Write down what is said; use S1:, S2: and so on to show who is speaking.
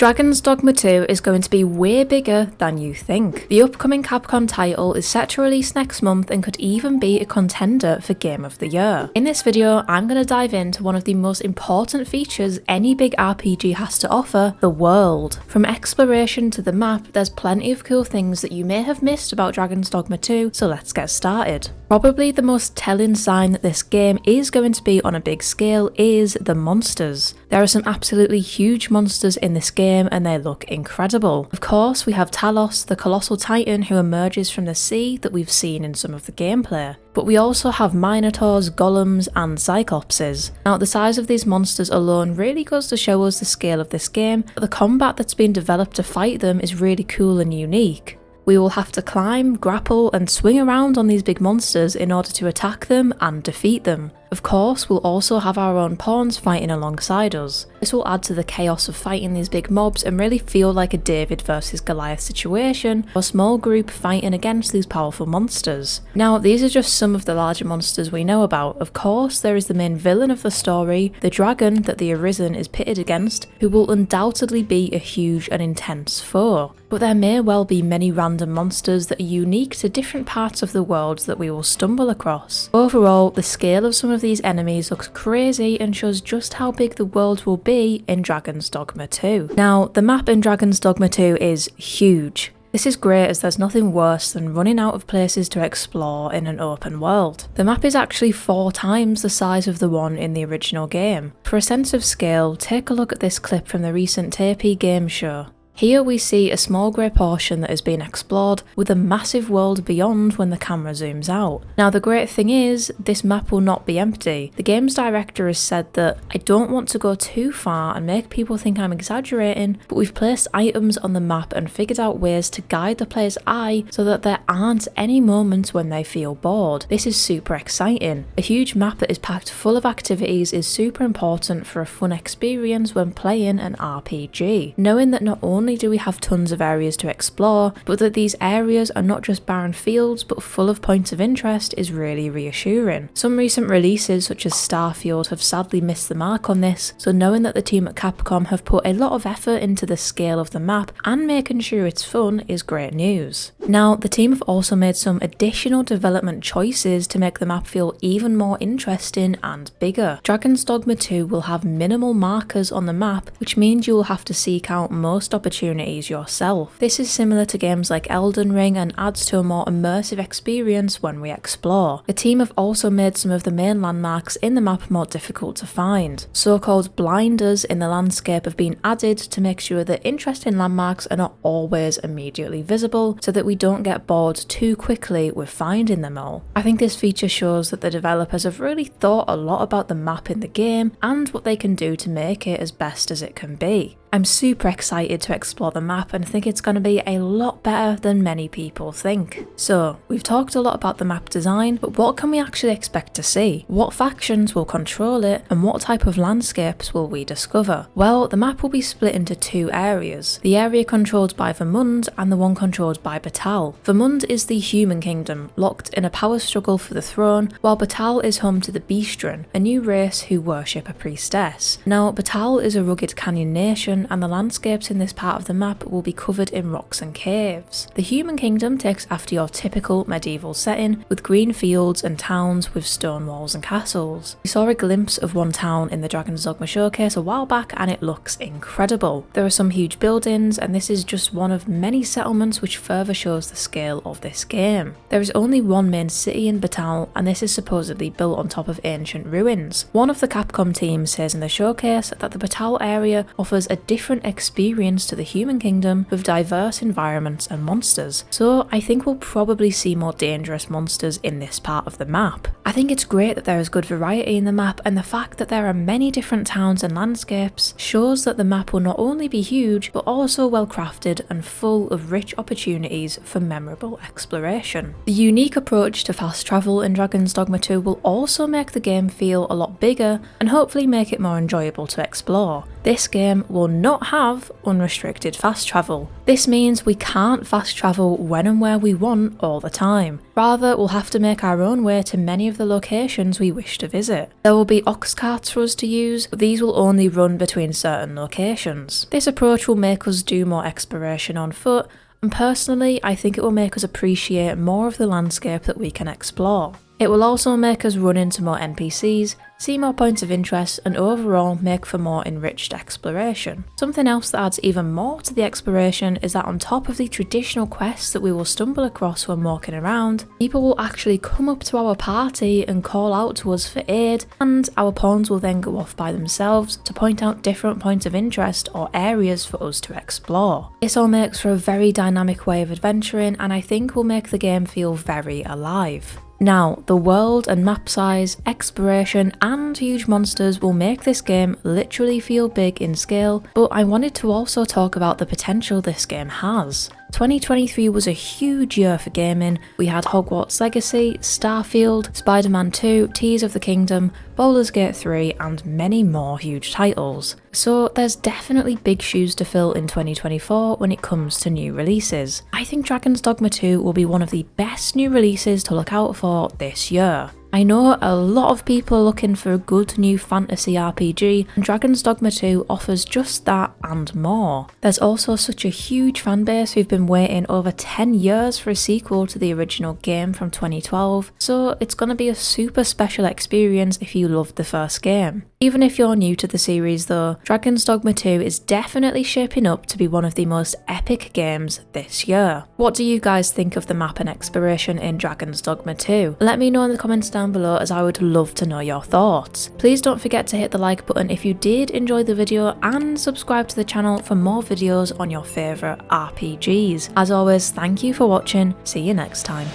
S1: Dragon's Dogma 2 is going to be way bigger than you think. The upcoming Capcom title is set to release next month and could even be a contender for Game of the Year. In this video, I'm going to dive into one of the most important features any big RPG has to offer, the world. From exploration to the map, there's plenty of cool things that you may have missed about Dragon's Dogma 2, so let's get started. Probably the most telling sign that this game is going to be on a big scale is the monsters. There are some absolutely huge monsters in this game and they look incredible. Of course, we have Talos, the colossal titan who emerges from the sea that we've seen in some of the gameplay. But we also have minotaurs, golems and cyclopses. Now the size of these monsters alone really goes to show us the scale of this game, but the combat that's been developed to fight them is really cool and unique. We will have to climb, grapple and swing around on these big monsters in order to attack them and defeat them. Of course, we'll also have our own pawns fighting alongside us. This will add to the chaos of fighting these big mobs and really feel like a David versus Goliath situation, a small group fighting against these powerful monsters. Now, these are just some of the larger monsters we know about. Of course, there is the main villain of the story, the dragon that the Arisen is pitted against, who will undoubtedly be a huge and intense foe. But there may well be many random monsters that are unique to different parts of the world that we will stumble across. Overall, the scale of some of these enemies looks crazy and shows just how big the world will be in Dragon's Dogma 2. Now, the map in Dragon's Dogma 2 is huge. This is great as there's nothing worse than running out of places to explore in an open world. The map is actually 4 times the size of the one in the original game. For a sense of scale, take a look at this clip from the recent TP game show. Here we see a small grey portion that has been explored, with a massive world beyond when the camera zooms out. Now the great thing is, this map will not be empty. The game's director has said that, "I don't want to go too far and make people think I'm exaggerating, but we've placed items on the map and figured out ways to guide the player's eye so that there aren't any moments when they feel bored." This is super exciting. A huge map that is packed full of activities is super important for a fun experience when playing an RPG. Knowing that not only do we have tons of areas to explore, but that these areas are not just barren fields but full of points of interest is really reassuring. Some recent releases such as Starfield have sadly missed the mark on this, so knowing that the team at Capcom have put a lot of effort into the scale of the map and making sure it's fun is great news. Now, the team have also made some additional development choices to make the map feel even more interesting and bigger. Dragon's Dogma 2 will have minimal markers on the map, which means you will have to seek out most opportunities yourself. This is similar to games like Elden Ring and adds to a more immersive experience when we explore. The team have also made some of the main landmarks in the map more difficult to find. So-called blinders in the landscape have been added to make sure that interesting landmarks are not always immediately visible, so that we don't get bored too quickly with finding them all. I think this feature shows that the developers have really thought a lot about the map in the game and what they can do to make it as best as it can be. I'm super excited to explore the map and think it's going to be a lot better than many people think. So, we've talked a lot about the map design, but what can we actually expect to see? What factions will control it, and what type of landscapes will we discover? Well, the map will be split into 2 areas. The area controlled by Vermund and the one controlled by Batal. Vermund is the human kingdom, locked in a power struggle for the throne, while Batal is home to the Beastren, a new race who worship a priestess. Now, Batal is a rugged canyon nation, and the landscapes in this part of the map will be covered in rocks and caves. The human kingdom takes after your typical medieval setting, with green fields and towns with stone walls and castles. We saw a glimpse of one town in the Dragon's Dogma showcase a while back and it looks incredible. There are some huge buildings and this is just one of many settlements, which further shows the scale of this game. There is only one main city in Batal and this is supposedly built on top of ancient ruins. One of the Capcom teams says in the showcase that the Batal area offers a different experience to the human kingdom with diverse environments and monsters, so I think we'll probably see more dangerous monsters in this part of the map. I think it's great that there is good variety in the map, and the fact that there are many different towns and landscapes shows that the map will not only be huge but also well crafted and full of rich opportunities for memorable exploration. The unique approach to fast travel in Dragon's Dogma 2 will also make the game feel a lot bigger and hopefully make it more enjoyable to explore. This game will not have unrestricted fast travel. This means we can't fast travel when and where we want all the time. Rather, we'll have to make our own way to many of the locations we wish to visit. There will be ox carts for us to use, but these will only run between certain locations. This approach will make us do more exploration on foot, and personally, I think it will make us appreciate more of the landscape that we can explore. It will also make us run into more NPCs, see more points of interest, and overall make for more enriched exploration. Something else that adds even more to the exploration is that on top of the traditional quests that we will stumble across when walking around, people will actually come up to our party and call out to us for aid, and our pawns will then go off by themselves to point out different points of interest or areas for us to explore. This all makes for a very dynamic way of adventuring, and I think will make the game feel very alive. Now, the world and map size, exploration and huge monsters will make this game literally feel big in scale, but I wanted to also talk about the potential this game has. 2023 was a huge year for gaming. We had Hogwarts Legacy, Starfield, Spider-Man 2, Tears of the Kingdom, Baldur's Gate 3 and many more huge titles. So there's definitely big shoes to fill in 2024 when it comes to new releases. I think Dragon's Dogma 2 will be one of the best new releases to look out for this year. I know a lot of people are looking for a good new fantasy RPG, and Dragon's Dogma 2 offers just that and more. There's also such a huge fanbase who've been waiting over 10 years for a sequel to the original game from 2012, so it's going to be a super special experience if you loved the first game. Even if you're new to the series though, Dragon's Dogma 2 is definitely shaping up to be one of the most epic games this year. What do you guys think of the map and exploration in Dragon's Dogma 2? Let me know in the comments down below, as I would love to know your thoughts. Please don't forget to hit the like button if you did enjoy the video, and subscribe to the channel for more videos on your favourite RPGs. As always, thank you for watching, see you next time.